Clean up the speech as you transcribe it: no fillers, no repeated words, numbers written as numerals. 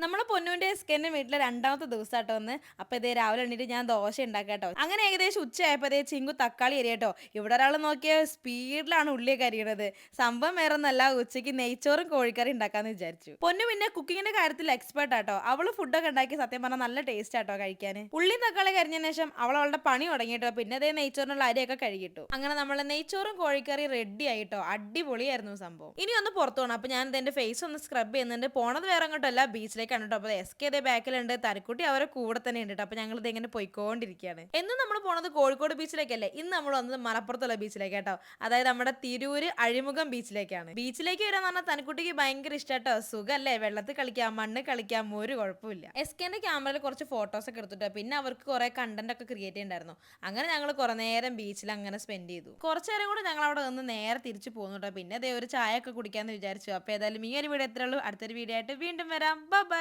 നമ്മളെ പൊന്നുവിന്റെ എസ്കേന്റെ വീട്ടിലെ രണ്ടാമത്തെ ദിവസമാട്ടോ ഒന്ന്. അപ്പൊ ഇതേ രാവിലെ എണീറ്റ് ഞാൻ ദോശ ഉണ്ടാക്കാട്ടോ. അങ്ങനെ ഏകദേശം ഉച്ചയായപ്പോ ഇതേ ചിങ്കു തക്കാളി അരിയട്ടോ. ഇവിടെ ഒരാൾ നോക്കിയ സ്പീഡിലാണ് ഉള്ളിയൊക്കെ അരിയണത്. സംഭവം വേറെ ഒന്നല്ല, ഉച്ചയ്ക്ക് നെയ്ച്ചോറും കോഴിക്കറി ഉണ്ടാക്കാന്ന് വിചാരിച്ചു. പൊന്നു പിന്നെ കുക്കിങ്ങിന്റെ കാര്യത്തിൽ എക്സ്പേർട്ട് ആട്ടോ. അവള് ഫുഡൊക്കെ ഉണ്ടാക്കി സത്യം പറഞ്ഞാൽ നല്ല ടേസ്റ്റ് ആട്ടോ കഴിക്കാൻ. ഉള്ളി തക്കാളി കരിഞ്ഞതിന് ശേഷം അവളുടെ പണി തുടങ്ങിട്ടോ. പിന്നെ അതേ നെയ്ച്ചോറിനുള്ള അരിയൊക്കെ കഴുകിട്ടു. അങ്ങനെ നമ്മളെ നെയ്ച്ചോറും കോഴിക്കറി റെഡി ആയിട്ടോ. അടിപൊളിയായിരുന്നു സംഭവം. ഇനി ഒന്ന് പുറത്തു പോകണം. അപ്പൊ ഞാൻ എന്റെ ഫേസ് ഒന്ന് സ്ക്രബ് ചെയ്യുന്നുണ്ട്. പോണത് വേറെ അങ്ങോട്ടല്ല, ബീച്ചിലേക്കാണ് കേട്ടോ. അപ്പൊ എസ് കെ ദേ ബാക്കിലുണ്ട്, തനിക്കുട്ടി അവരെ കൂടെ തന്നെ ഉണ്ട്. അപ്പൊ ഞങ്ങൾ ഇത് ഇങ്ങനെ പോയിക്കൊണ്ടിരിക്കുകയാണ്. എന്നും നമ്മൾ പോണത് കോഴിക്കോട് ബീച്ചിലേക്കല്ലേ, ഇന്ന് നമ്മൾ വന്നത് മലപ്പുറത്തുള്ള ബീച്ചിലേക്ക് കേട്ടോ. അതായത് നമ്മുടെ തിരൂര് അഴിമുഖം ബീച്ചിലേക്കാണ്. ബീച്ചിലേക്ക് വരാന്ന് പറഞ്ഞാൽ തനിക്കുട്ടിക്ക് ഭയങ്കര ഇഷ്ടാട്ടോ. സുഖല്ലേ, വെള്ളത്തിൽ കളിക്കാം, മണ്ണ് കളിക്കാം, ഒരു കുഴപ്പമില്ല. എസ് കെന്റെ ക്യാമറയിൽ കുറച്ച് ഫോട്ടോസ് ഒക്കെ എടുത്തിട്ടോ. പിന്നെ അവർക്ക് കുറെ കണ്ടന്റ് ഒക്കെ ക്രിയേറ്റ് ചെയ്യണ്ടായിരുന്നു. അങ്ങനെ ഞങ്ങൾ കുറെ നേരം ബീച്ചിൽ അങ്ങനെ സ്പെൻഡ് ചെയ്തു. കുറച്ചു നേരം കൂടെ ഞങ്ങൾ അവിടെ നിന്ന് നേരെ തിരിച്ചു പോകുന്നു കേട്ടോ. പിന്നെ അതേ ഒരു ചായ ഒക്കെ കുടിക്കാന്ന് വിചാരിച്ചു. അപ്പൊ ഏതായാലും ഈ ഒരു വീഡിയോ എത്രയുള്ളൂ. അടുത്തൊരു വീഡിയോ ആയിട്ട് വീണ്ടും വരാം. ബൈ.